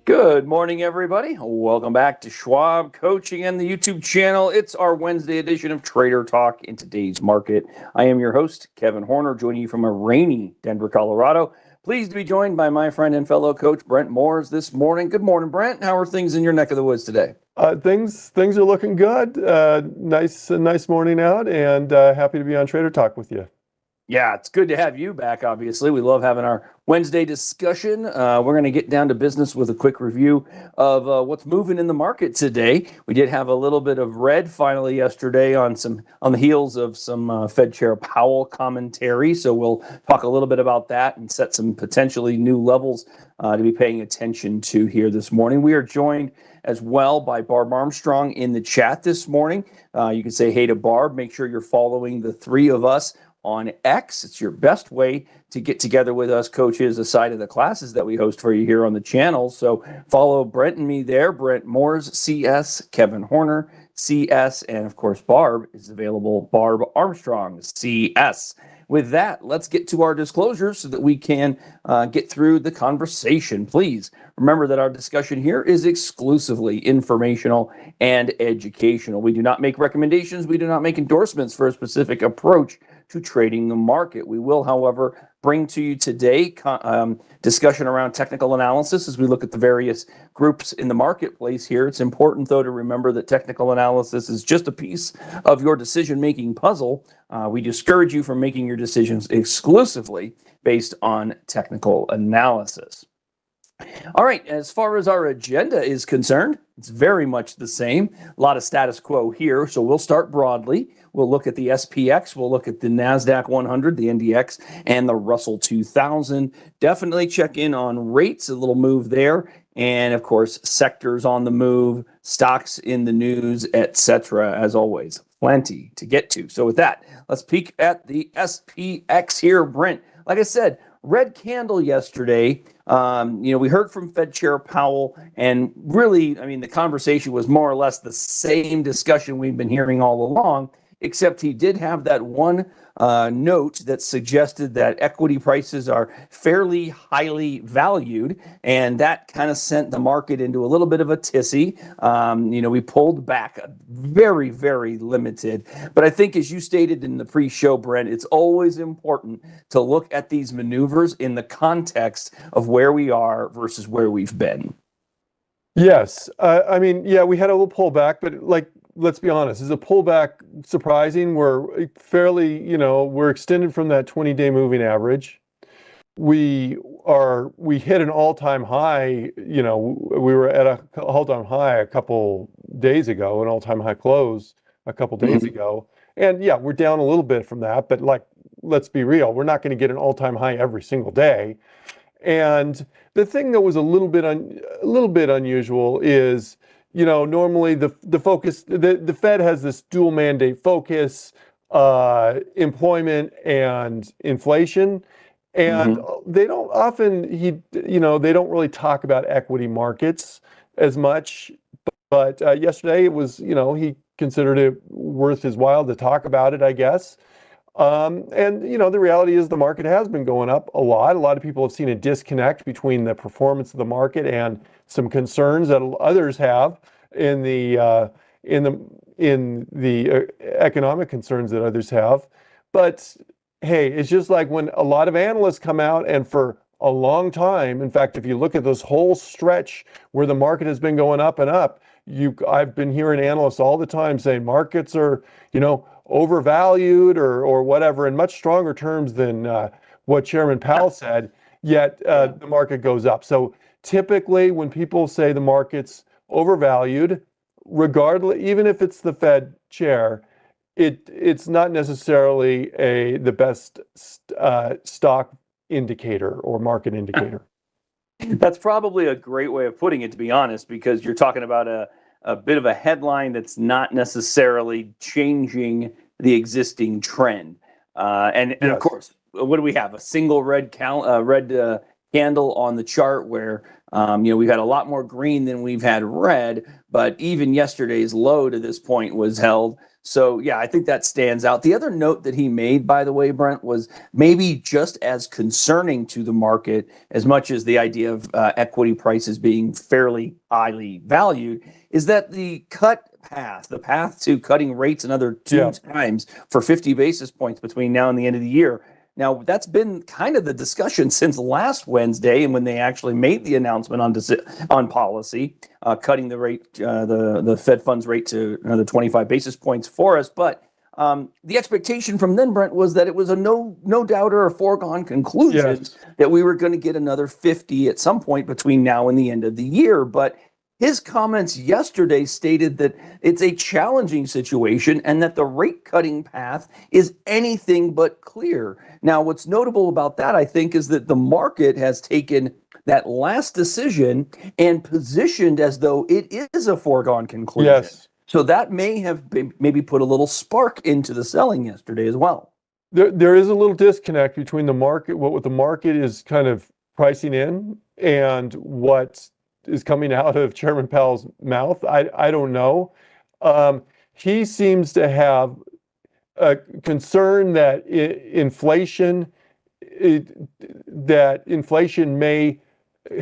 Good morning, everybody. Welcome back to Schwab Coaching and the YouTube channel. It's our Wednesday edition of Trader Talk in today's market. I am your host, Kevin Horner, joining you from a rainy Denver, Colorado. Pleased to be joined by my friend and fellow coach, Brent Moores, this morning. Good morning, Brent. How are things in your neck of the woods today? Things are looking good. Nice morning out, and happy to be on Trader Talk with you. Yeah, it's good to have you back, obviously. We love having our Wednesday discussion. We're going to get down to business with a quick review of what's moving in the market today. We did have a little bit of red finally yesterday on the heels of some Fed Chair Powell commentary. So we'll talk a little bit about that and set some potentially new levels to be paying attention to here this morning. We are joined as well by Barb Armstrong in the chat this morning. You can say hey to Barb. Make sure you're following the three of us on X. It's your best way to get together with us coaches aside of the classes that we host for you here on the channel. So follow Brent and me there. Brent Moores, CS, Kevin Horner, CS, and of course, Barb is available, Barb Armstrong, CS. With that, let's get to our disclosures so that we can get through the conversation. Please remember that our discussion here is exclusively informational and educational. We do not make recommendations. We do not make endorsements for a specific approach to trading the market. We will, however, bring to you today discussion around technical analysis as we look at the various groups in the marketplace here. It's important, though, to remember that technical analysis is just a piece of your decision-making puzzle. We discourage you from making your decisions exclusively based on technical analysis. All right, as far as our agenda is concerned, it's very much the same. A lot of status quo here, so we'll start broadly. We'll look at the SPX, we'll look at the NASDAQ 100, the NDX, and the Russell 2000. Definitely check in on rates, a little move there, and of course, sectors on the move, stocks in the news, etc. As always, plenty to get to. So with that, let's peek at the SPX here, Brent. Like I said, red candle yesterday. We heard from Fed Chair Powell, and really, the conversation was more or less the same discussion we've been hearing all along, except he did have that one note that suggested that equity prices are fairly highly valued, and that kind of sent the market into a little bit of a tizzy. We pulled back very, very limited. But I think, as you stated in the pre-show, Brent, it's always important to look at these maneuvers in the context of where we are versus where we've been. Yes. We had a little pullback, but let's be honest, is a pullback surprising? We're fairly, we're extended from that 20-day moving average. We hit an all-time high, we were at an all-time high a couple days ago, an all-time high close a couple days ago. And yeah, we're down a little bit from that, but let's be real, we're not going to get an all-time high every single day. And the thing that was a little bit unusual is, normally the focus, the Fed has this dual mandate focus, employment and inflation. And they don't often, they don't really talk about equity markets as much. But yesterday it was, he considered it worth his while to talk about it, I guess. The reality is the market has been going up a lot. A lot of people have seen a disconnect between the performance of the market and some concerns that others have in the economic concerns that others have. But hey, it's just like when a lot of analysts come out, and for a long time, in fact, if you look at this whole stretch where the market has been going up and up, I've been hearing analysts all the time saying markets are, overvalued or whatever, in much stronger terms than what Chairman Powell said, yet the market goes up. So typically when people say the market's overvalued, regardless, even if it's the Fed chair, it's not necessarily the best stock indicator or market indicator. That's probably a great way of putting it, to be honest, because you're talking about a bit of a headline that's not necessarily changing the existing trend. And of course, what do we have? A single red candle on the chart where, we've had a lot more green than we've had red, but even yesterday's low to this point was held. So, yeah, I think that stands out. The other note that he made, by the way, Brent, was maybe just as concerning to the market as much as the idea of equity prices being fairly highly valued, is that the the path to cutting rates another two times for 50 basis points between now and the end of the year. Now, that's been kind of the discussion since last Wednesday, and when they actually made the announcement on policy, cutting the rate, the Fed funds rate to another 25 basis points for us. But the expectation from then, Brent, was that it was a no doubt or a foregone conclusion that we were going to get another 50 at some point between now and the end of the year. But his comments yesterday stated that it's a challenging situation and that the rate cutting path is anything but clear. Now, what's notable about that, I think, is that the market has taken that last decision and positioned as though it is a foregone conclusion. Yes. So that may have maybe put a little spark into the selling yesterday as well. There is a little disconnect between the market, what the market is kind of pricing in, and what is coming out of Chairman Powell's mouth. I don't know. He seems to have a concern that inflation may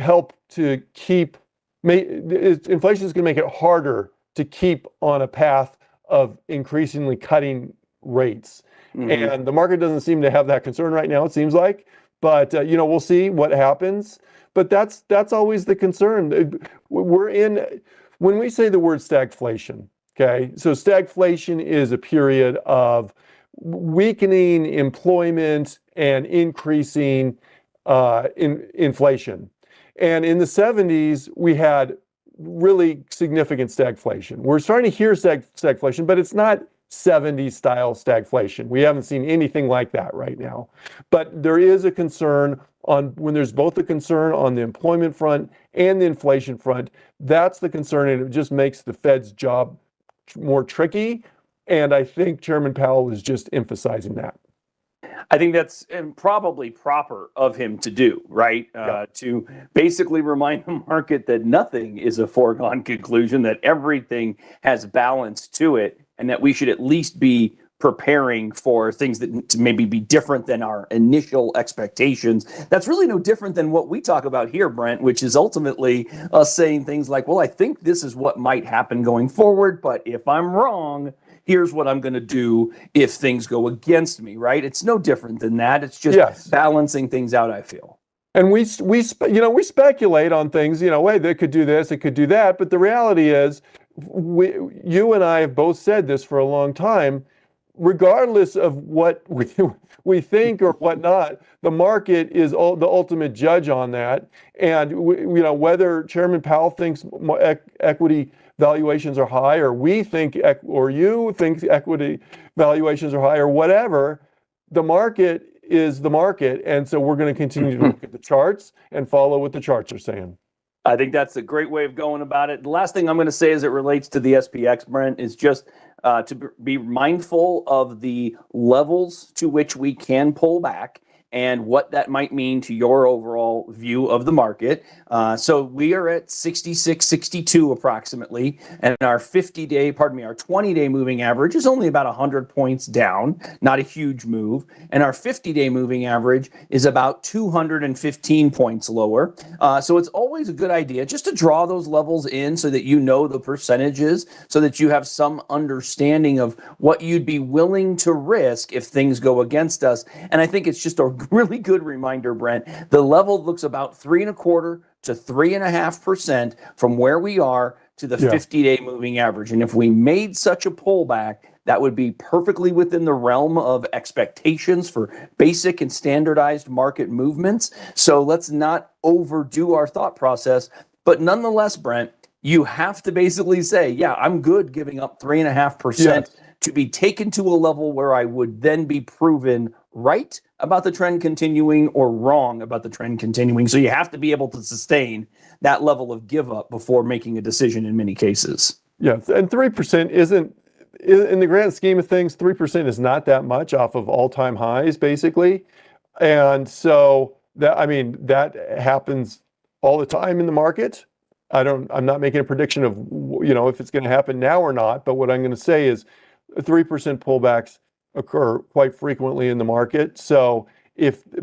help to keep. Inflation is going to make it harder to keep on a path of increasingly cutting rates, and the market doesn't seem to have that concern right now. It seems like, but we'll see what happens. But that's always the concern. When we say the word stagflation, okay? So stagflation is a period of weakening employment and increasing inflation. And in the 70s, we had really significant stagflation. We're starting to hear stagflation, but it's not 70s style stagflation. We haven't seen anything like that right now. But there is a concern when there's both a concern on the employment front and the inflation front. That's the concern, and it just makes the Fed's job more tricky. And I think Chairman Powell is just emphasizing that. I think that's probably proper of him to do, right? To basically remind the market that nothing is a foregone conclusion, that everything has balance to it, and that we should at least be preparing for things that maybe be different than our initial expectations. That's really no different than what we talk about here, Brent, which is ultimately us saying things like, well, I think this is what might happen going forward, but if I'm wrong, here's what I'm going to do if things go against me, right? It's no different than that. It's just balancing things out, I feel. And we speculate on things, hey, they could do this, it could do that. But the reality is, you and I have both said this for a long time, regardless of what we think or whatnot, the market is the ultimate judge on that. And whether Chairman Powell thinks equity valuations are high, or we think, or you think equity valuations are high, or whatever, the market is the market. And so we're going to continue to look at the charts and follow what the charts are saying. I think that's a great way of going about it. The last thing I'm going to say as it relates to the SPX, Brent, is just to be mindful of the levels to which we can pull back and what that might mean to your overall view of the market. So we are at 66, 62 approximately, and our 20-day moving average is only about 100 points down, not a huge move. And our 50-day moving average is about 215 points lower. So it's always a good idea just to draw those levels in so that you know the percentages, so that you have some understanding of what you'd be willing to risk if things go against us. And I think it's just a really good reminder, Brent. The level looks about 3.25% to 3.5% from where we are to the 50-day moving average. And if we made such a pullback, that would be perfectly within the realm of expectations for basic and standardized market movements. So let's not overdo our thought process. But nonetheless, Brent, you have to basically say, yeah, I'm good giving up 3.5% to be taken to a level where I would then be proven right about the trend continuing or wrong about the trend continuing. So you have to be able to sustain that level of give up before making a decision in many cases. Yeah, and 3% isn't, in the grand scheme of things, 3% is not that much off of all-time highs, basically. And so I mean, that happens all the time in the market. I'm not making a prediction of, if it's going to happen now or not, but what I'm going to say is 3% pullbacks occur quite frequently in the market. So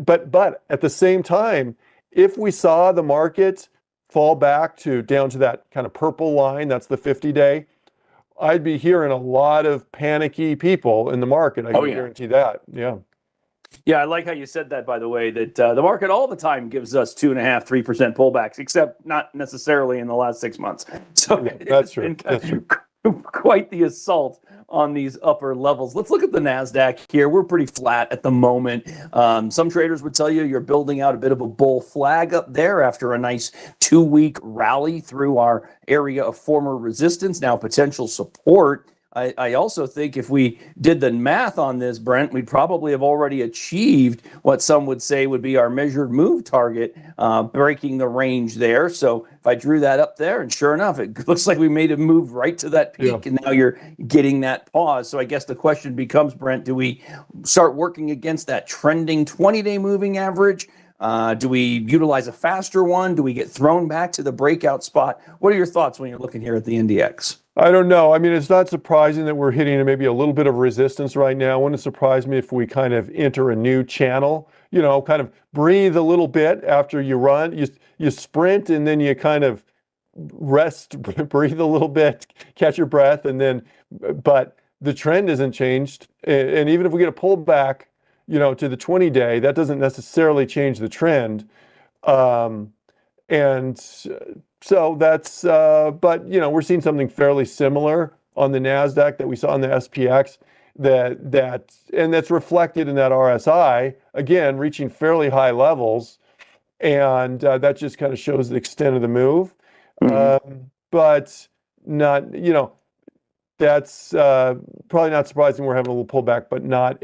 but at the same time, if we saw the market fall back down to that kind of purple line, that's the 50-day, I'd be hearing a lot of panicky people in the market. I Oh, can yeah. guarantee that. Yeah. Yeah, I like how you said that, by the way, that the market all the time gives us 2.5%, 3% pullbacks, except not necessarily in the last 6 months. So Yeah, it's that's true. been That's true. quite the assault on these upper levels. Let's look at the NASDAQ here. We're pretty flat at the moment. Some traders would tell you you're building out a bit of a bull flag up there after a nice 2-week rally through our area of former resistance, now potential support. I also think if we did the math on this, Brent, we'd probably have already achieved what some would say would be our measured move target, breaking the range there. So if I drew that up there, and sure enough, it looks like we made a move right to that peak, and now you're getting that pause. So I guess the question becomes, Brent, do we start working against that trending 20-day moving average? Do we utilize a faster one? Do we get thrown back to the breakout spot? What are your thoughts when you're looking here at the NDX? I don't know. I mean, it's not surprising that we're hitting maybe a little bit of resistance right now. It wouldn't surprise me if we kind of enter a new channel, kind of breathe a little bit after you run. You sprint and then you kind of rest, breathe a little bit, catch your breath, but the trend hasn't changed. And even if we get a pullback, to the 20-day, that doesn't necessarily change the trend. And so that's, but we're seeing something fairly similar on the NASDAQ that we saw on the SPX, and that's reflected in that RSI, again, reaching fairly high levels. And that just kind of shows the extent of the move. But not, that's probably not surprising we're having a little pullback, but not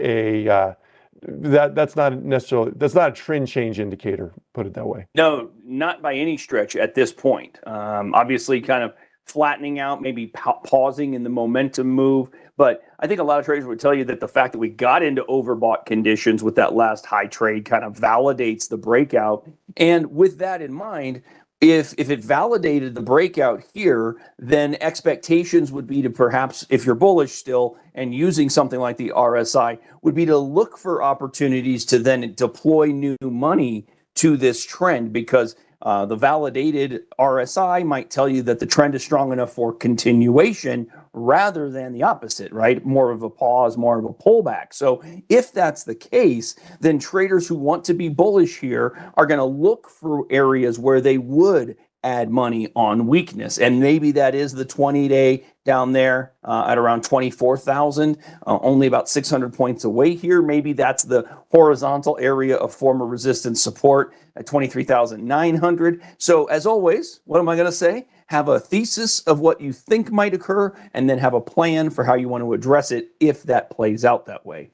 that's not a trend change indicator, put it that way. No, not by any stretch at this point. Obviously, kind of flattening out, maybe pausing in the momentum move. But I think a lot of traders would tell you that the fact that we got into overbought conditions with that last high trade kind of validates the breakout. And with that in mind, if it validated the breakout here, then expectations would be to perhaps, if you're bullish still and using something like the RSI, would be to look for opportunities to then deploy new money to this trend, because the validated RSI might tell you that the trend is strong enough for continuation rather than the opposite, right? More of a pause, more of a pullback. So if that's the case, then traders who want to be bullish here are going to look for areas where they would add money on weakness. And maybe that is the 20-day down there at around 24,000, only about 600 points away here. Maybe that's the horizontal area of former resistance support at 23,900. So as always, what am I going to say? Have a thesis of what you think might occur, and then have a plan for how you want to address it if that plays out that way.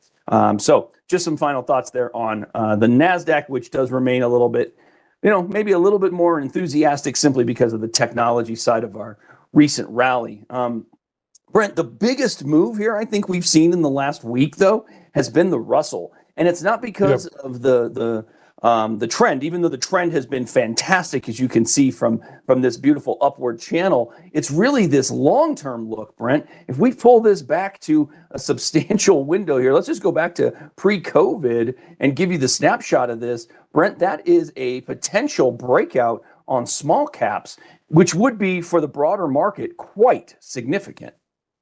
So just some final thoughts there on the NASDAQ, which does remain a little bit, maybe a little bit more enthusiastic simply because of the technology side of our recent rally. Brent, the biggest move here I think we've seen in the last week, though, has been the Russell. And it's not because of the trend, even though the trend has been fantastic, as you can see from this beautiful upward channel. It's really this long-term look, Brent. If we pull this back to a substantial window here, let's just go back to pre-COVID and give you the snapshot of this. Brent, that is a potential breakout on small caps, which would be for the broader market quite significant.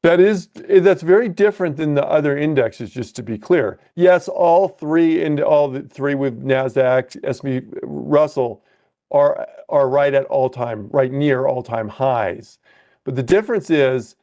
That's very different than the other indexes, just to be clear. Yes, all the three with NASDAQ, S&P, Russell are right near all-time highs. But the difference is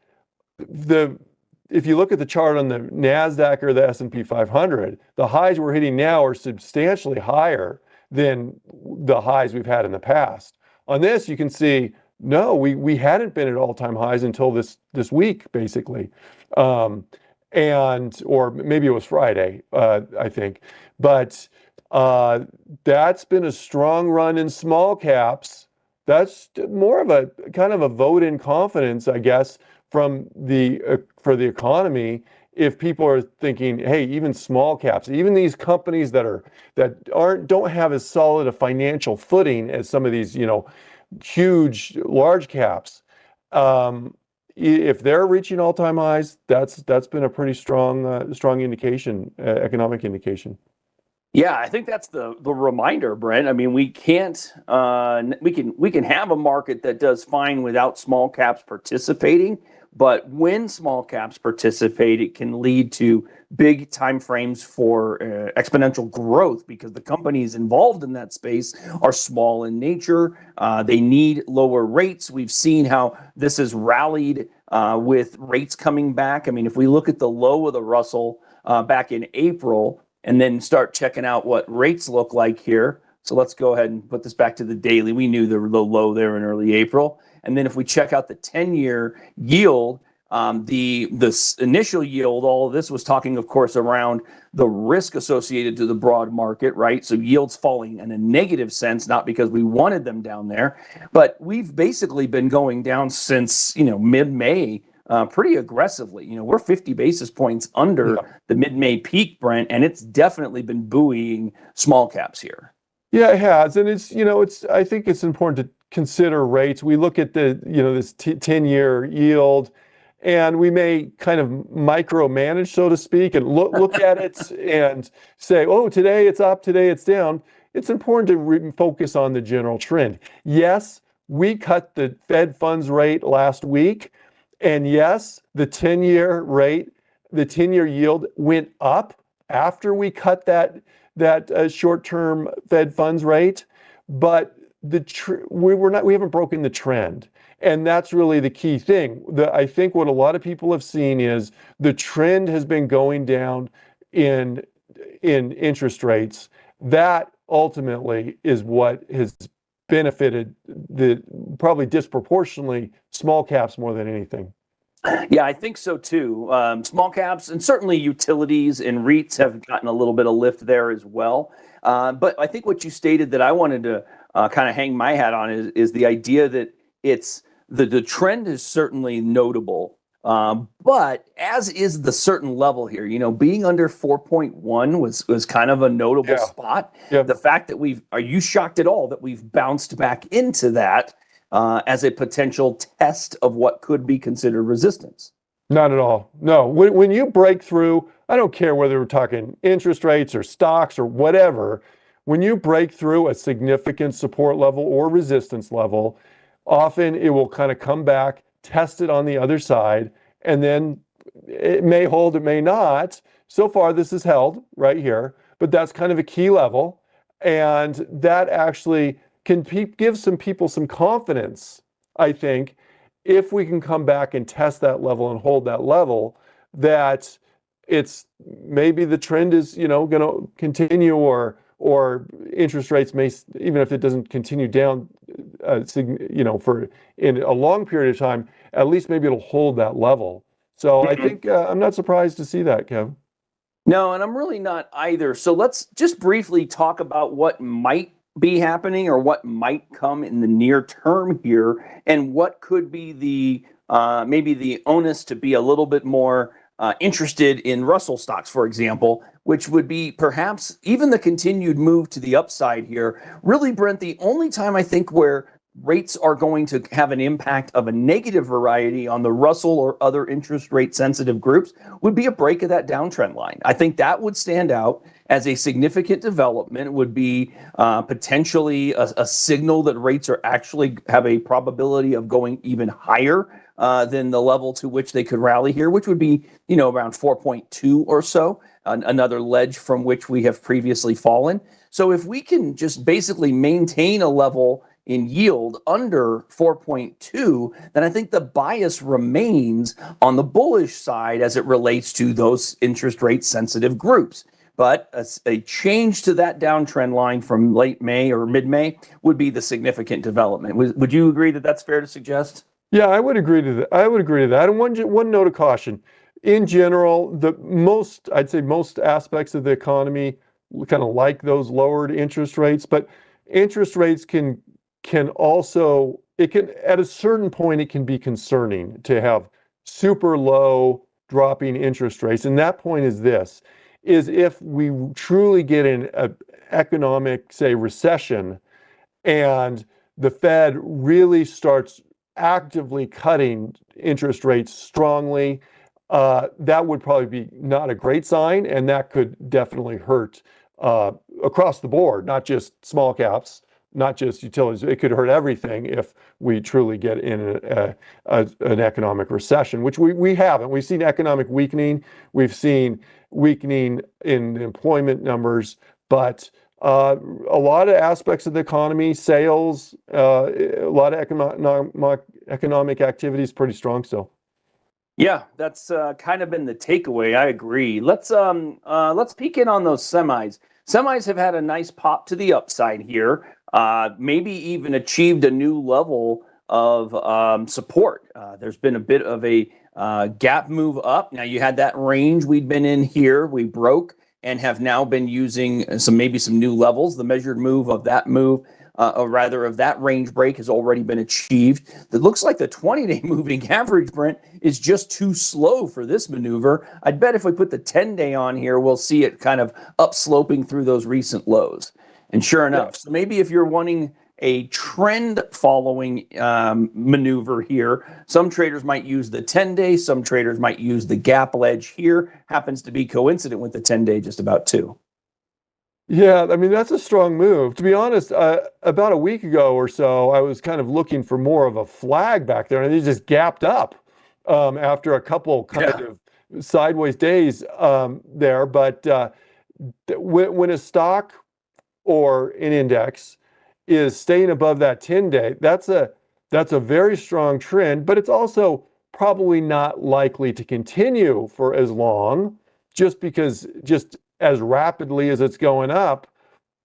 if you look at the chart on the NASDAQ or the S&P 500, the highs we're hitting now are substantially higher than the highs we've had in the past. On this, you can see, no, we hadn't been at all-time highs until this week, basically, or maybe it was Friday, I think. But that's been a strong run in small caps. That's more of a kind of a vote in confidence, I guess, for the economy if people are thinking, hey, even small caps, even these companies don't have as solid a financial footing as some of these, huge large caps, if they're reaching all-time highs, that's been a pretty strong indication, economic indication. Yeah, I think that's the reminder, Brent. I mean, we can't we can have a market that does fine without small caps participating, but when small caps participate, it can lead to big time frames for exponential growth because the companies involved in that space are small in nature. They need lower rates. We've seen how this has rallied with rates coming back. I mean, if we look at the low of the Russell back in April, and then start checking out what rates look like here. So let's go ahead and put this back to the daily. We knew the low there in early April. And then if we check out the 10-year yield, the initial yield, all of this was talking, of course, around the risk associated to the broad market, right? So yields falling in a negative sense, not because we wanted them down there, but we've basically been going down since, mid-May. Pretty aggressively. We're 50 basis points under the mid-May peak, Brent, and it's definitely been buoying small caps here. Yeah, it has. And I think it's important to consider rates. We look at this 10-year yield, and we may kind of micromanage, so to speak, and look at it and say, oh, today it's up, today it's down. It's important to focus on the general trend. Yes, we cut the Fed funds rate last week. And yes, the 10-year rate, the 10-year yield went up after we cut that short-term Fed funds rate, but we haven't broken the trend, and that's really the key thing. I think what a lot of people have seen is the trend has been going down in interest rates. That ultimately is what has benefited probably disproportionately small caps more than anything. Yeah, I think so too. Small caps and certainly utilities and REITs have gotten a little bit of lift there as well. But I think what you stated that I wanted to kind of hang my hat on is the idea that it's the trend is certainly notable. But as is the certain level here, being under 4.1 was kind of a notable spot. Yeah. The fact that are you shocked at all that we've bounced back into that as a potential test of what could be considered resistance? Not at all. No. When you break through, I don't care whether we're talking interest rates or stocks or whatever, when you break through a significant support level or resistance level, often it will kind of come back, test it on the other side, and then it may hold, it may not. So far, this is held right here, but that's kind of a key level. And that actually can give some people some confidence, I think, if we can come back and test that level and hold that level, that it's maybe the trend is, going to continue, or interest rates may, even if it doesn't continue down, for in a long period of time, at least maybe it'll hold that level. So I think I'm not surprised to see that, Kev. No, and I'm really not either. So let's just briefly talk about what might be happening or what might come in the near term here, and what could be the maybe the onus to be a little bit more interested in Russell stocks, for example, which would be perhaps even the continued move to the upside here. Really, Brent, the only time I think where rates are going to have an impact of a negative variety on the Russell or other interest rate sensitive groups would be a break of that downtrend line. I think that would stand out as a significant development, would be potentially a signal that rates are actually have a probability of going even higher than the level to which they could rally here, which would be, around 4.2 or so, another ledge from which we have previously fallen. So if we can just basically maintain a level in yield under 4.2, then I think the bias remains on the bullish side as it relates to those interest rate sensitive groups. But a change to that downtrend line from late May or mid-May would be the significant development. Would you agree that that's fair to suggest? Yeah, I would agree to that. I would agree to that. And one note of caution. In general, I'd say most aspects of the economy kind of like those lowered interest rates, but interest rates can also, at a certain point, it can be concerning to have super low dropping interest rates. And that point is this, is if we truly get in an economic, say, recession, and the Fed really starts actively cutting interest rates strongly, that would probably be not a great sign, and that could definitely hurt across the board, not just small caps, not just utilities. It could hurt everything if we truly get in an economic recession, which we haven't. We've seen economic weakening. We've seen weakening in employment numbers, but a lot of aspects of the economy, sales, a lot of economic activity is pretty strong still. Yeah, that's kind of been the takeaway. I agree. Let's peek in on those semis. Semis have had a nice pop to the upside here. Maybe even achieved a new level of support. There's been a bit of a gap move up. Now you had that range we'd been in here. We broke and have now been using maybe some new levels. The measured move of that move, or rather of that range break, has already been achieved. It looks like the 20-day moving average, Brent, is just too slow for this maneuver. I'd bet if we put the 10-day on here, we'll see it kind of upsloping through those recent lows. And sure enough, so maybe if you're wanting a trend following maneuver here, some traders might use the 10-day, some traders might use the gap ledge here. Happens to be coincident with the 10-day just about too. Yeah, I mean, that's a strong move. To be honest, about a week ago or so, I was kind of looking for more of a flag back there, and it just gapped up after a couple kind of sideways days there. But when a stock or an index is staying above that 10-day, that's a very strong trend, but it's also probably not likely to continue for as long, just because just as rapidly as it's going up,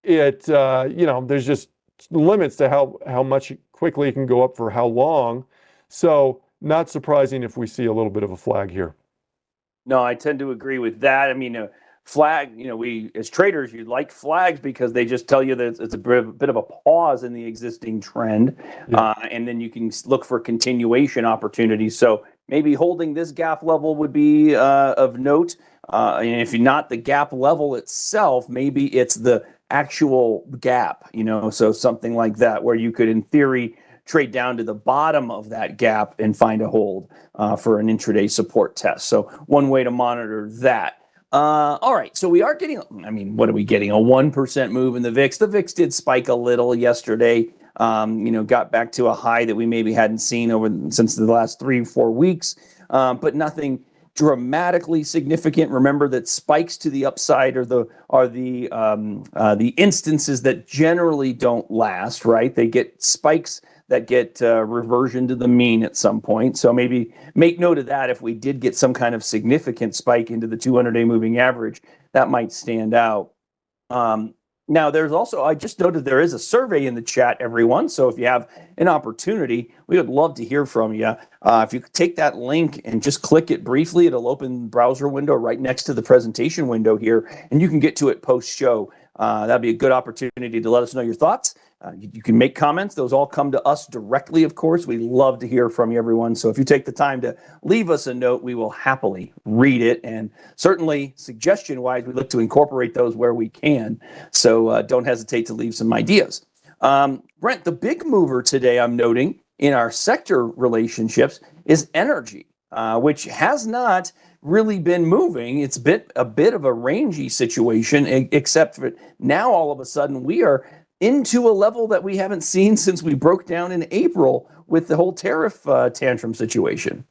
there's just limits to how much quickly it can go up for how long. So not surprising if we see a little bit of a flag here. No, I tend to agree with that. I mean, flag, we as traders, you like flags because they just tell you that it's a bit of a pause in the existing trend. And then you can look for continuation opportunities. So maybe holding this gap level would be of note. And if not the gap level itself, maybe it's the actual gap, so something like that, where you could, in theory, trade down to the bottom of that gap and find a hold for an intraday support test. So one way to monitor that. All right, so we are getting, what are we getting? A 1% move in the VIX. The VIX did spike a little yesterday, got back to a high that we maybe hadn't seen since the last 3-4 weeks, but nothing dramatically significant. Remember that spikes to the upside are the instances that generally don't last, right? They get spikes that get reversion to the mean at some point. So maybe make note of that. If we did get some kind of significant spike into the 200-day moving average, that might stand out. Now, there's also, I just noted there is a survey in the chat, everyone. So if you have an opportunity, we would love to hear from you. If you take that link and just click it briefly, it'll open the browser window right next to the presentation window here, and you can get to it post-show. That'd be a good opportunity to let us know your thoughts. You can make comments. Those all come to us directly, of course. We love to hear from you, everyone. So if you take the time to leave us a note, we will happily read it. And certainly, suggestion-wise, we look to incorporate those where we can. So don't hesitate to leave some ideas. Brent, the big mover today, I'm noting, in our sector relationships is energy, which has not really been moving. It's a bit of a rangy situation, except for now all of a sudden we are into a level that we haven't seen since we broke down in April with the whole tariff tantrum situation.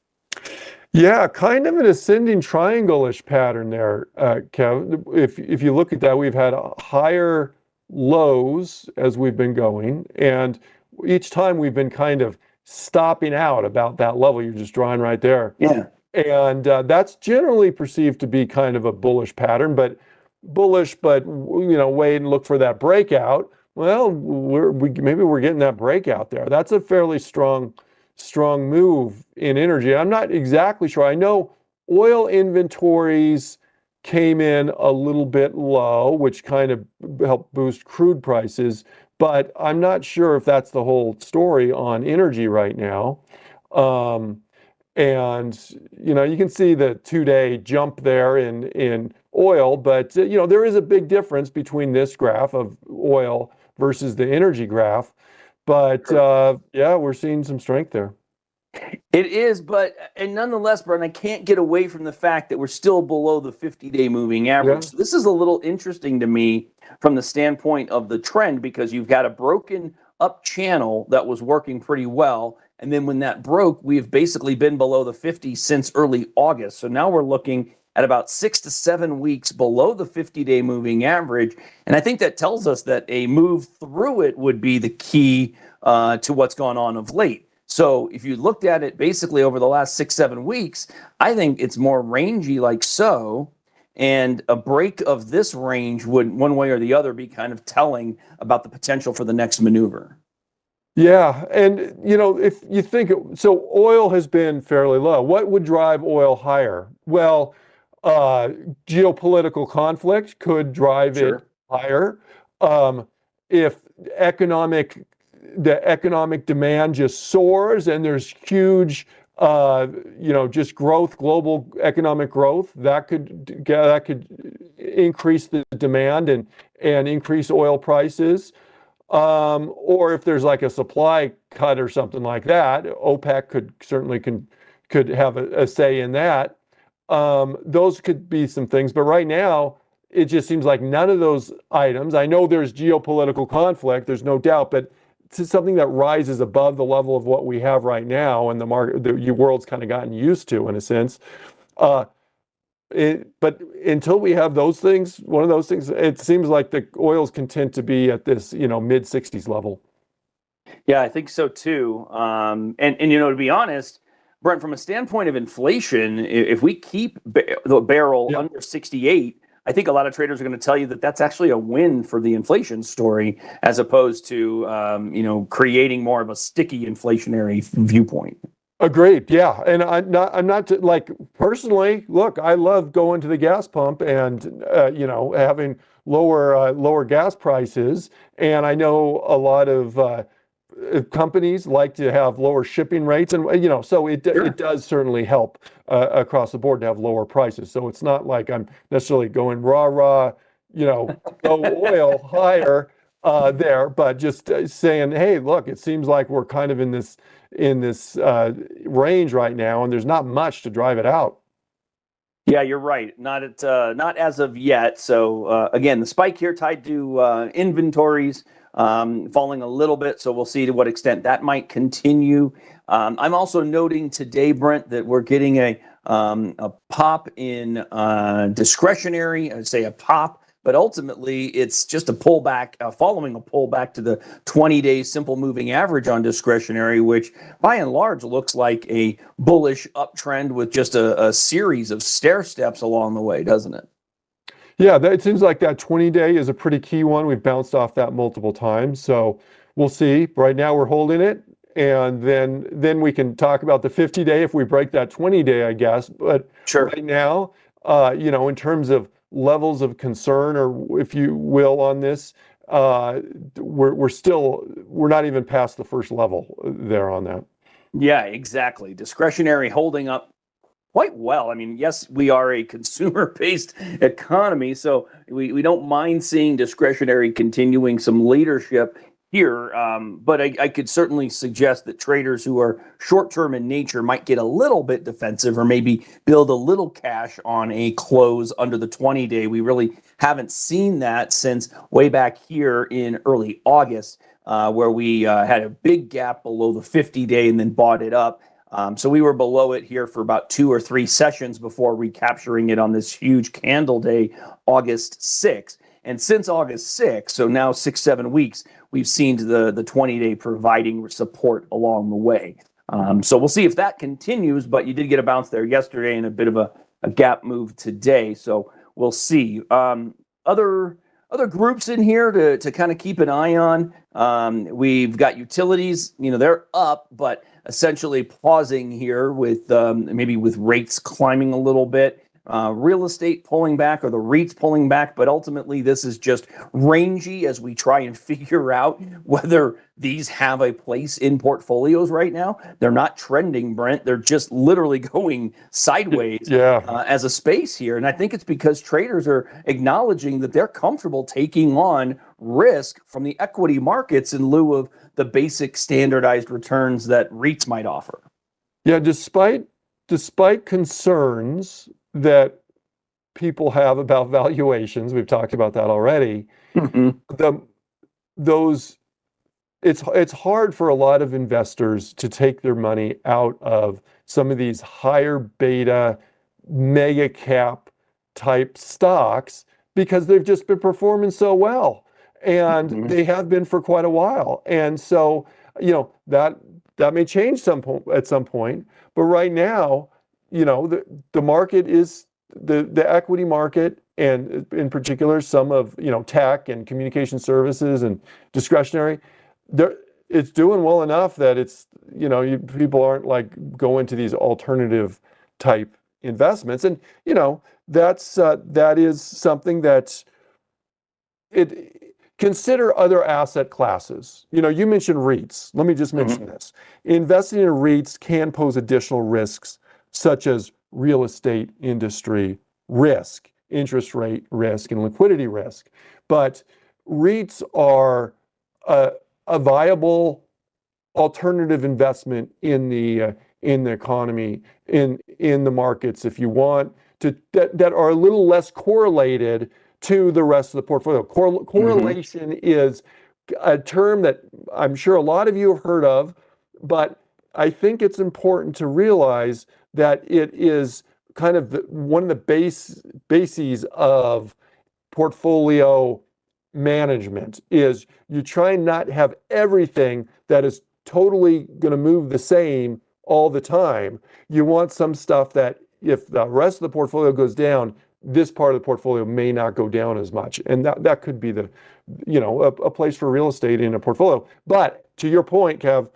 Yeah, kind of an ascending triangle-ish pattern there, Kev. If you look at that, we've had higher lows as we've been going, and each time we've been kind of stopping out about that level you're just drawing right there. Yeah. And that's generally perceived to be kind of a bullish pattern, but wait and look for that breakout. Well, maybe we're getting that breakout there. That's a fairly strong move in energy. I'm not exactly sure. I know oil inventories came in a little bit low, which kind of helped boost crude prices, but I'm not sure if that's the whole story on energy right now. And, you can see the 2-day jump there in oil, but, there is a big difference between this graph of oil versus the energy graph. But, yeah, we're seeing some strength there. It is, and nonetheless, Brent, I can't get away from the fact that we're still below the 50-day moving average. Yeah. So this is a little interesting to me from the standpoint of the trend, because you've got a broken up channel that was working pretty well. And then when that broke, we've basically been below the 50 since early August. So now we're looking at about 6 to 7 weeks below the 50-day moving average. And I think that tells us that a move through it would be the key to what's gone on of late. So if you looked at it basically over the last 6, 7 weeks, I think it's more rangy like so. And a break of this range would, one way or the other, be kind of telling about the potential for the next maneuver. Yeah, and if you think so, oil has been fairly low. What would drive oil higher? Well, geopolitical conflict could drive it Sure. higher. If the economic demand just soars and there's huge, just growth, global economic growth, that could increase the demand and increase oil prices. Or if there's like a supply cut or something like that, OPEC could have a say in that. Those could be some things, but right now it just seems like none of those items. I know there's geopolitical conflict, there's no doubt, but it's something that rises above the level of what we have right now, and the world's kind of gotten used to, in a sense. But until we have those things, one of those things, it seems like the oil's content to be at this, mid 60s level. Yeah, I think so too. And to be honest, Brent, from a standpoint of inflation, if we keep the barrel Yeah. under 68, I think a lot of traders are going to tell you that that's actually a win for the inflation story, as opposed to creating more of a sticky inflationary viewpoint. Agreed. Yeah, and I'm not like, personally. Look, I love going to the gas pump and having lower gas prices, and I know a lot of companies like to have lower shipping rates, and so it Sure. it does certainly help across the board to have lower prices. So it's not like I'm necessarily going rah, go oil higher there, but just saying, hey, look, it seems like we're kind of in this range right now, and there's not much to drive it out. Yeah, you're right. Not as of yet. So again, the spike here tied to inventories falling a little bit. So we'll see to what extent that might continue. I'm also noting today, Brent, that we're getting a pop in discretionary. I'd say a pop, but ultimately it's just a pullback, following a pullback to the 20-day simple moving average on discretionary, which by and large looks like a bullish uptrend with just a series of stair steps along the way, doesn't it? Yeah, it seems like that 20-day is a pretty key one. We've bounced off that multiple times, so we'll see. Right now we're holding it, and then we can talk about the 50-day if we break that 20-day, I guess. But Sure. right now, in terms of levels of concern, or if you will, on this, we're not even past the first level there on that. Yeah, exactly. Discretionary holding up quite well. I mean, yes, we are a consumer-based economy, so we don't mind seeing discretionary continuing some leadership here. But I could certainly suggest that traders who are short-term in nature might get a little bit defensive, or maybe build a little cash on a close under the 20-day. We really haven't seen that since way back here in early August, where we had a big gap below the 50-day and then bought it up. So we were below it here for about 2 or 3 sessions before recapturing it on this huge candle day, August 6th. And since August 6th, so now 6, 7 weeks, we've seen the 20-day providing support along the way. So we'll see if that continues, but you did get a bounce there yesterday and a bit of a gap move today. So we'll see. Other groups in here to kind of keep an eye on. We've got utilities, they're up, but essentially pausing here with maybe with rates climbing a little bit. real estate pulling back or the REITs pulling back, but ultimately this is just rangy as we try and figure out whether these have a place in portfolios right now. They're not trending, Brent. They're just literally going sideways as a space here. And I think it's because traders are acknowledging that they're comfortable taking on risk from the equity markets in lieu of the basic standardized returns that REITs might offer. Yeah, despite concerns that people have about valuations, we've talked about that already. It's hard for a lot of investors to take their money out of some of these higher beta, mega cap type stocks because they've just been performing so well, and they have been for quite a while. And so, that may change at some point, but right now, the market is the equity market, and in particular some of tech and communication services and discretionary, it's doing well enough that it's people aren't like going to these alternative type investments, and that is something that consider other asset classes. You mentioned REITs. Let me just mention this. Investing in REITs can pose additional risks, such as real estate industry risk, interest rate risk, and liquidity risk. But REITs are a viable alternative investment in the economy, in the markets, if you want to, that are a little less correlated to the rest of the portfolio. Correlation is a term that I'm sure a lot of you have heard of, but I think it's important to realize that it is kind of one of the bases of portfolio management. Is you try and not have everything that is totally going to move the same all the time. You want some stuff that if the rest of the portfolio goes down, this part of the portfolio may not go down as much. And that could be a place for real estate in a portfolio. But to your point, Kev,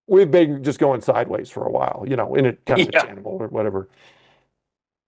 we've been just going sideways for a while, in a kind of understandable or whatever.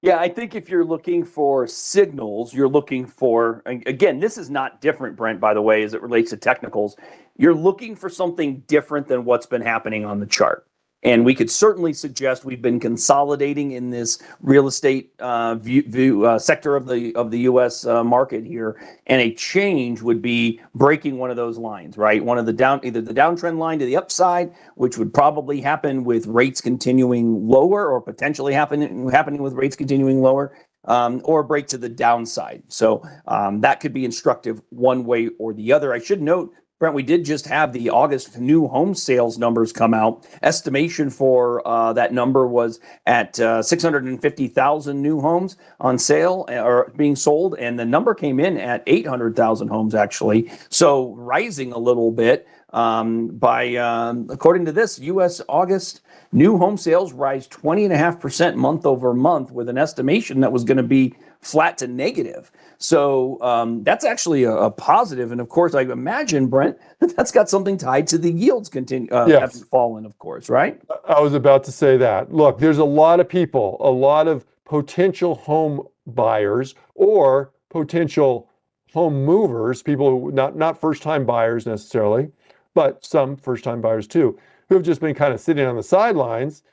Yeah, I think if you're looking for signals, you're looking for, again, this is not different, Brent, by the way, as it relates to technicals. You're looking for something different than what's been happening on the chart. And we could certainly suggest we've been consolidating in this real estate sector of the U.S. Market here, and a change would be breaking one of those lines, right? One of the either the downtrend line to the upside, which would probably happen with rates continuing lower, or potentially happening with rates continuing lower, or break to the downside. So that could be instructive one way or the other. I should note, Brent, we did just have the August new home sales numbers come out. Estimation for that number was at 650,000 new homes on sale or being sold, and the number came in at 800,000 homes actually. So rising a little bit according to this, U.S. August new home sales rise 20.5% month over month, with an estimation that was going to be flat to negative. So that's actually a positive. And of course, I imagine, Brent, that's got something tied to the yields having fallen, of course, right? I was about to say that. Look, there's a lot of people, a lot of potential home buyers or potential home movers, people who not first-time buyers necessarily, but some first-time buyers too, who have just been kind of sitting on the sidelines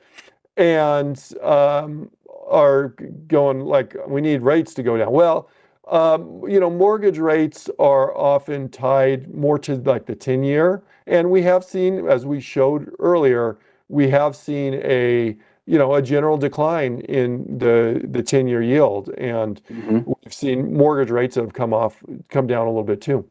and are going like, we need rates to go down. Well, mortgage rates are often tied more to like the 10-year. And we have seen, as we showed earlier, we have seen a general decline in the 10-year yield. And we've seen mortgage rates that have come down a little bit too.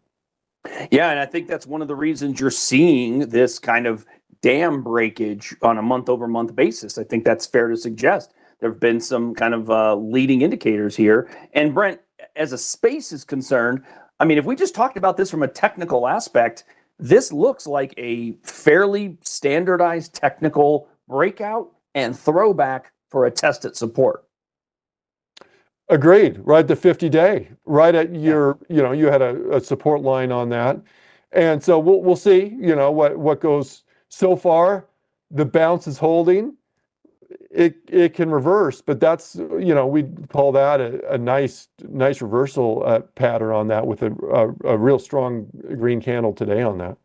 Yeah, and I think that's one of the reasons you're seeing this kind of dam breakage on a month-over-month basis. I think that's fair to suggest. There have been some kind of leading indicators here. And Brent, as a space is concerned, I mean, if we just talked about this from a technical aspect, this looks like a fairly standardized technical breakout and throwback for a test at support. Agreed. Right, the 50-day, right at your, you had a support line on that, and so we'll see. What goes. So far, the bounce is holding. it can reverse, but that's, we call that a nice reversal pattern on that with a real strong green candle today on that.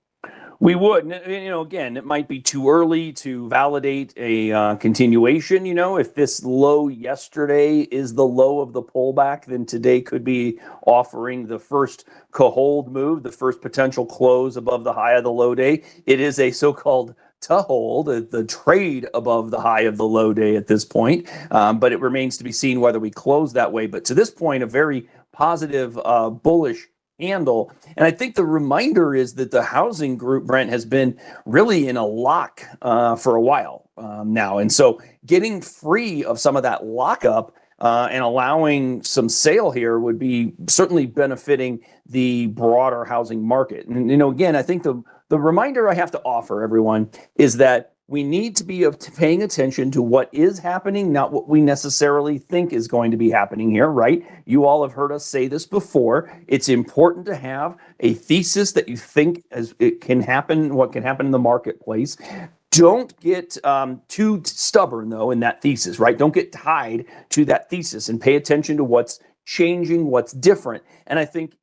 We would, again, it might be too early to validate a continuation. If this low yesterday is the low of the pullback, then today could be offering the first hold move, the first potential close above the high of the low day. It is a so-called to hold, the trade above the high of the low day at this point, but it remains to be seen whether we close that way. But to this point, a very positive, bullish handle. And I think the reminder is that the housing group, Brent, has been really in a lock for a while now. And so getting free of some of that lockup and allowing some sale here would be certainly benefiting the broader housing market. And, again, I think the reminder I have to offer everyone is that we need to be paying attention to what is happening, not what we necessarily think is going to be happening here, right? You all have heard us say this before. It's important to have a thesis that you think it can happen, what can happen in the marketplace. Don't get too stubborn, though, in that thesis, right? Don't get tied to that thesis and pay attention to what's changing, what's different. And I think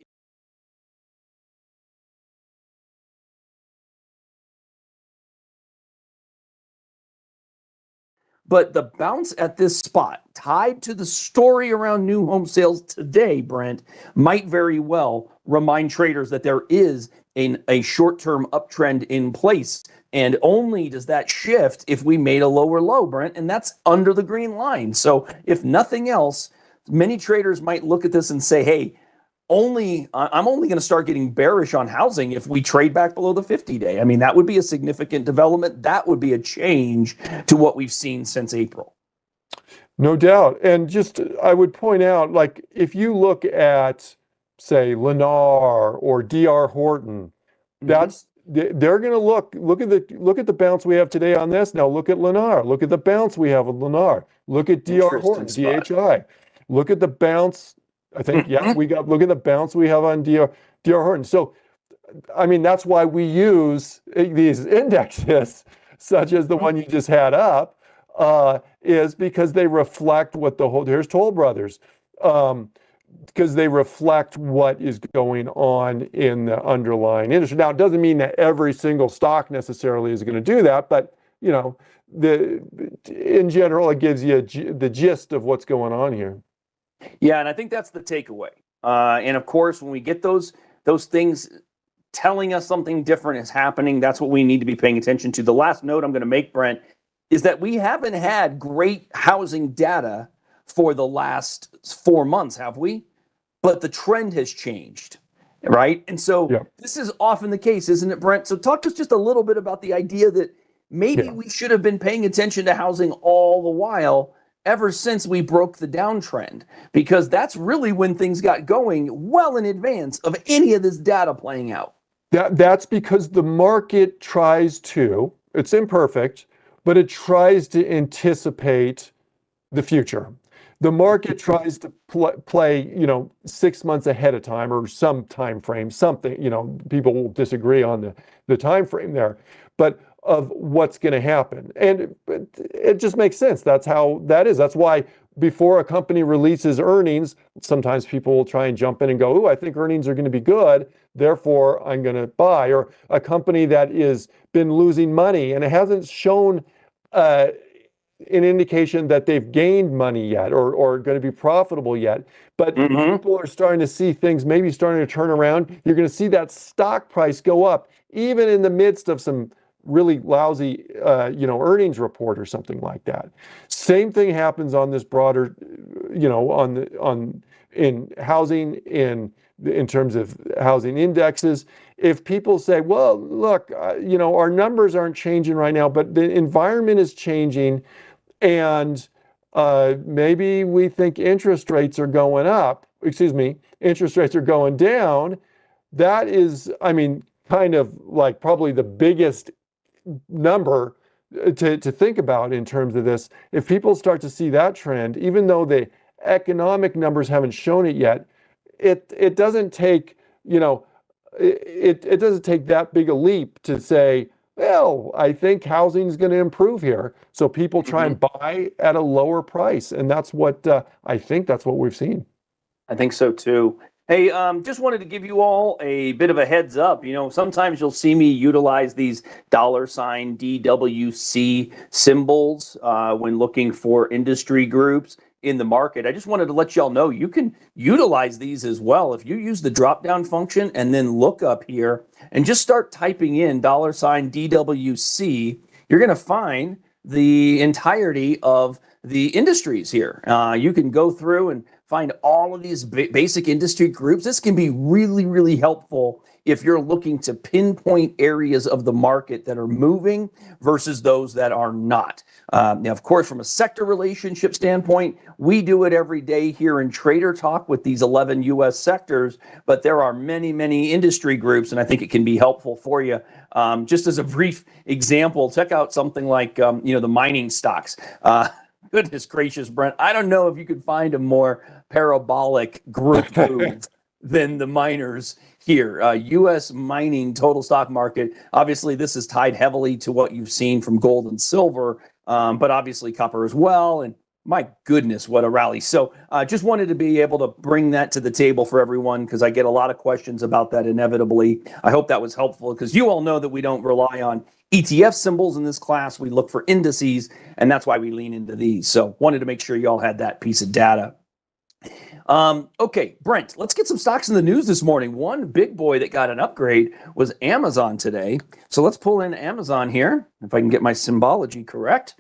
but the bounce at this spot, tied to the story around new home sales today, Brent, might very well remind traders that there is a short-term uptrend in place. And only does that shift if we made a lower low, Brent, and that's under the green line. So if nothing else, many traders might look at this and say, hey, I'm only going to start getting bearish on housing if we trade back below the 50-day. I mean, that would be a significant development. That would be a change to what we've seen since April. No doubt. And just, I would point out, like, if you look at, say, Lennar or DR Horton, that's, they're going to look at the bounce we have today on this. Now look at Lennar. Look at the bounce we have with Lennar. Look at DR Horton, DHI. Look at the bounce. I think, look at the bounce we have on DR Horton. So, I mean, that's why we use these indexes, such as the one you just had up, is because they reflect what here's Toll Brothers, because they reflect what is going on in the underlying industry. Now, it doesn't mean that every single stock necessarily is going to do that, but, in general, it gives you the gist of what's going on here. Yeah, and I think that's the takeaway. And of course, when we get those things telling us something different is happening, that's what we need to be paying attention to. The last note I'm going to make, Brent, is that we haven't had great housing data for the last 4 months, have we? But the trend has changed, right? And so This is often the case, isn't it, Brent? So talk to us just a little bit about the idea that maybe we should have been paying attention to housing all the while, ever since we broke the downtrend, because that's really when things got going well in advance of any of this data playing out. That's because the market tries to, it's imperfect, but it tries to anticipate the future. The market tries to play, 6 months ahead of time or some time frame, something, people will disagree on the time frame there, but of what's going to happen. And it just makes sense. That's how that is. That's why before a company releases earnings, sometimes people will try and jump in and go, "Oh, I think earnings are going to be good, therefore I'm going to buy." Or a company that is been losing money and it hasn't shown an indication that they've gained money yet or going to be profitable yet. But people are starting to see things maybe starting to turn around. You're going to see that stock price go up, even in the midst of some really lousy, earnings report or something like that. Same thing happens on this broader, in housing, in terms of housing indexes. If people say, well, look, our numbers aren't changing right now, but the environment is changing, and maybe we think interest rates are going up. Interest rates are going down. That is, kind of like probably the biggest number to think about in terms of this. If people start to see that trend, even though the economic numbers haven't shown it yet, it doesn't take, it doesn't take that big a leap to say, well, I think housing is going to improve here. So people try Mhm. and buy at a lower price. And that's what I think that's what we've seen. I think so too. Hey, just wanted to give you all a bit of a heads up. Sometimes you'll see me utilize these $ DWC symbols when looking for industry groups in the market. I just wanted to let y'all know you can utilize these as well. If you use the drop down function and then look up here and just start typing in $DWC, you're going to find the entirety of the industries here. You can go through and find all of these basic industry groups. This can be really, really helpful if you're looking to pinpoint areas of the market that are moving versus those that are not. Now, of course, from a sector relationship standpoint, we do it every day here in Trader Talk with these 11 U.S. sectors, but there are many, many industry groups, and I think it can be helpful for you. Just as a brief example, check out something like, the mining stocks. Goodness gracious, Brent. I don't know if you could find a more parabolic group move than the miners here. U.S. mining total stock market. Obviously, this is tied heavily to what you've seen from gold and silver, but obviously copper as well. And my goodness, what a rally. So just wanted to be able to bring that to the table for everyone because I get a lot of questions about that inevitably. I hope that was helpful because you all know that we don't rely on ETF symbols in this class. We look for indices, and that's why we lean into these. So wanted to make sure you all had that piece of data. Okay, Brent, let's get some stocks in the news this morning. One big boy that got an upgrade was Amazon today. So let's pull in Amazon here, if I can get my symbology correct.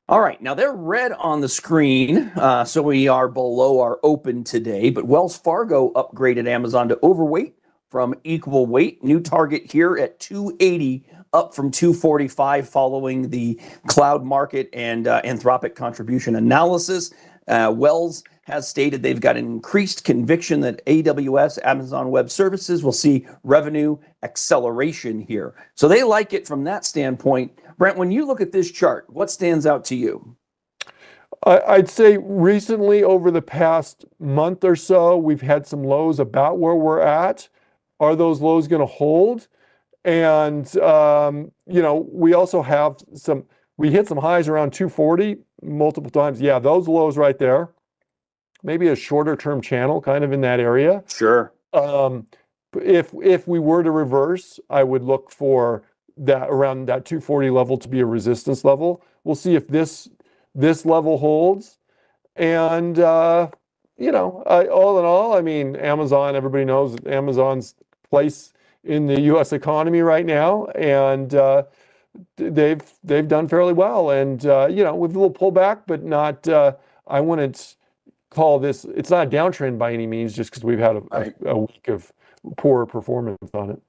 All right, now they're red on the screen, so we are below our open today, but Wells Fargo upgraded Amazon to overweight from equal weight. New target here at 280, up from 245 following the cloud market and Anthropic contribution analysis. Wells has stated they've got an increased conviction that AWS, Amazon Web Services, will see revenue acceleration here. So they like it from that standpoint. Brent, when you look at this chart, what stands out to you? I'd say recently, over the past month or so, we've had some lows about where we're at. Are those lows going to hold? And, we also have we hit some highs around 240 multiple times. Yeah, those lows right there. Maybe a shorter term channel kind of in that area. Sure. If we were to reverse, I would look for that around that 240 level to be a resistance level. We'll see if this level holds. And, all in all, I mean, Amazon, everybody knows Amazon's place in the U.S. economy right now. And they've done fairly well. And, with a little pullback, but not, I wouldn't call this, it's not a downtrend by any means, just because we've had a week of poor performance on it.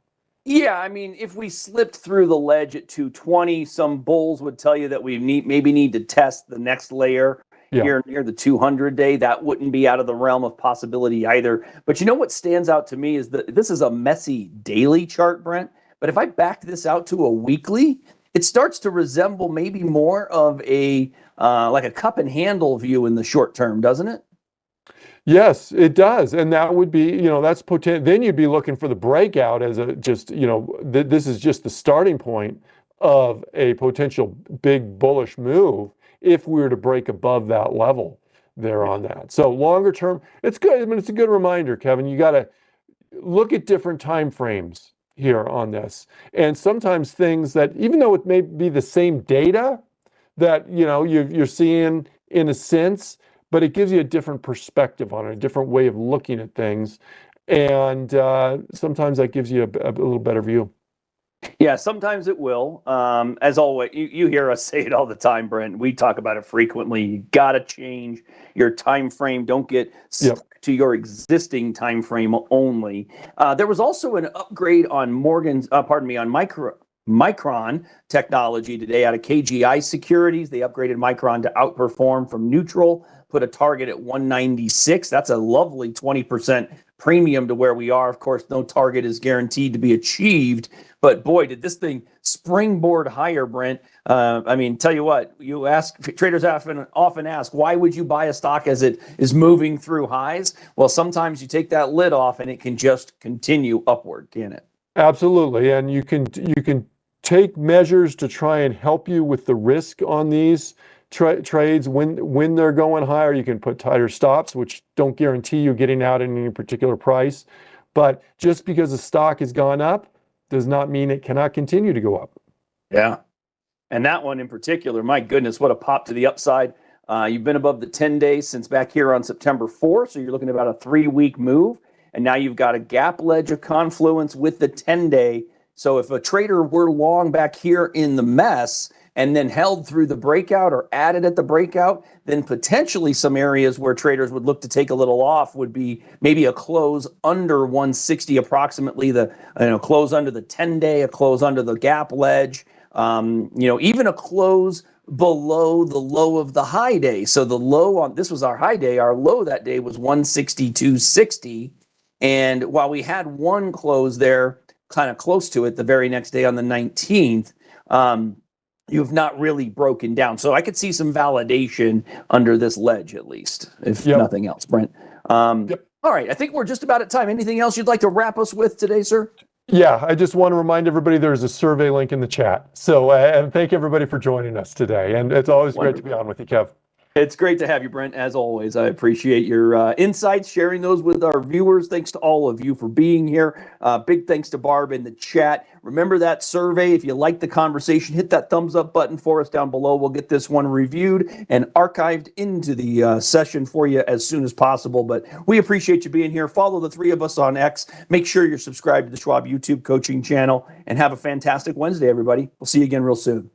Yeah, I mean, if we slipped through the ledge at 220, some bulls would tell you that we maybe need to test the next layer here near the 200 day. That wouldn't be out of the realm of possibility either. But you know what stands out to me is that this is a messy daily chart, Brent. But if I backed this out to a weekly, it starts to resemble maybe more of a like a cup and handle view in the short term, doesn't it? Yes, it does. And that would be, that's potential. Then you'd be looking for the breakout as this is just the starting point of a potential big bullish move if we were to break above that level there on that. So longer term, it's good. I mean, it's a good reminder, Kevin. You got to look at different time frames here on this. And sometimes things that, even though it may be the same data that, you're seeing in a sense, but it gives you a different perspective on it, a different way of looking at things. And sometimes that gives you a little better view. Yeah, sometimes it will. As always, you hear us say it all the time, Brent. We talk about it frequently. You got to change your time frame. Don't get stuck to your existing time frame only. There was also an upgrade on Micron Technology today out of KGI Securities. They upgraded Micron to outperform from neutral, put a target at 196. That's a lovely 20% premium to where we are. Of course, no target is guaranteed to be achieved, but boy, did this thing springboard higher, Brent. I mean, tell you what, traders often ask, why would you buy a stock as it is moving through highs? Well, sometimes you take that lid off and it can just continue upward, can it? Absolutely. And you can take measures to try and help you with the risk on these trades when they're going higher. You can put tighter stops, which don't guarantee you getting out at any particular price. But just because the stock has gone up does not mean it cannot continue to go up. Yeah. And that one in particular, my goodness, what a pop to the upside. You've been above the 10 days since back here on September 4th. So you're looking at about a 3-week move. And now you've got a gap ledge of confluence with the 10-day. So if a trader were long back here in the mess and then held through the breakout or added at the breakout, then potentially some areas where traders would look to take a little off would be maybe a close under 160, approximately the close under the 10-day, a close under the gap ledge, even a close below the low of the high day. So the low on this was our high day. Our low that day was 162.60. And while we had one close there kind of close to it the very next day on the 19th, you've not really broken down. So I could see some validation under this ledge, at least, if nothing else, Brent. All right, I think we're just about at time. Anything else you'd like to wrap us with today, sir? Yeah, I just want to remind everybody there's a survey link in the chat. So, and thank everybody for joining us today. And it's always great to be on with you, Kev. It's great to have you, Brent, as always. I appreciate your insights, sharing those with our viewers. Thanks to all of you for being here. Big thanks to Barb in the chat. Remember that survey. If you like the conversation, hit that thumbs up button for us down below. We'll get this one reviewed and archived into the session for you as soon as possible. But we appreciate you being here. Follow the three of us on X. Make sure you're subscribed to the Schwab YouTube coaching channel. And have a fantastic Wednesday, everybody. We'll see you again real soon.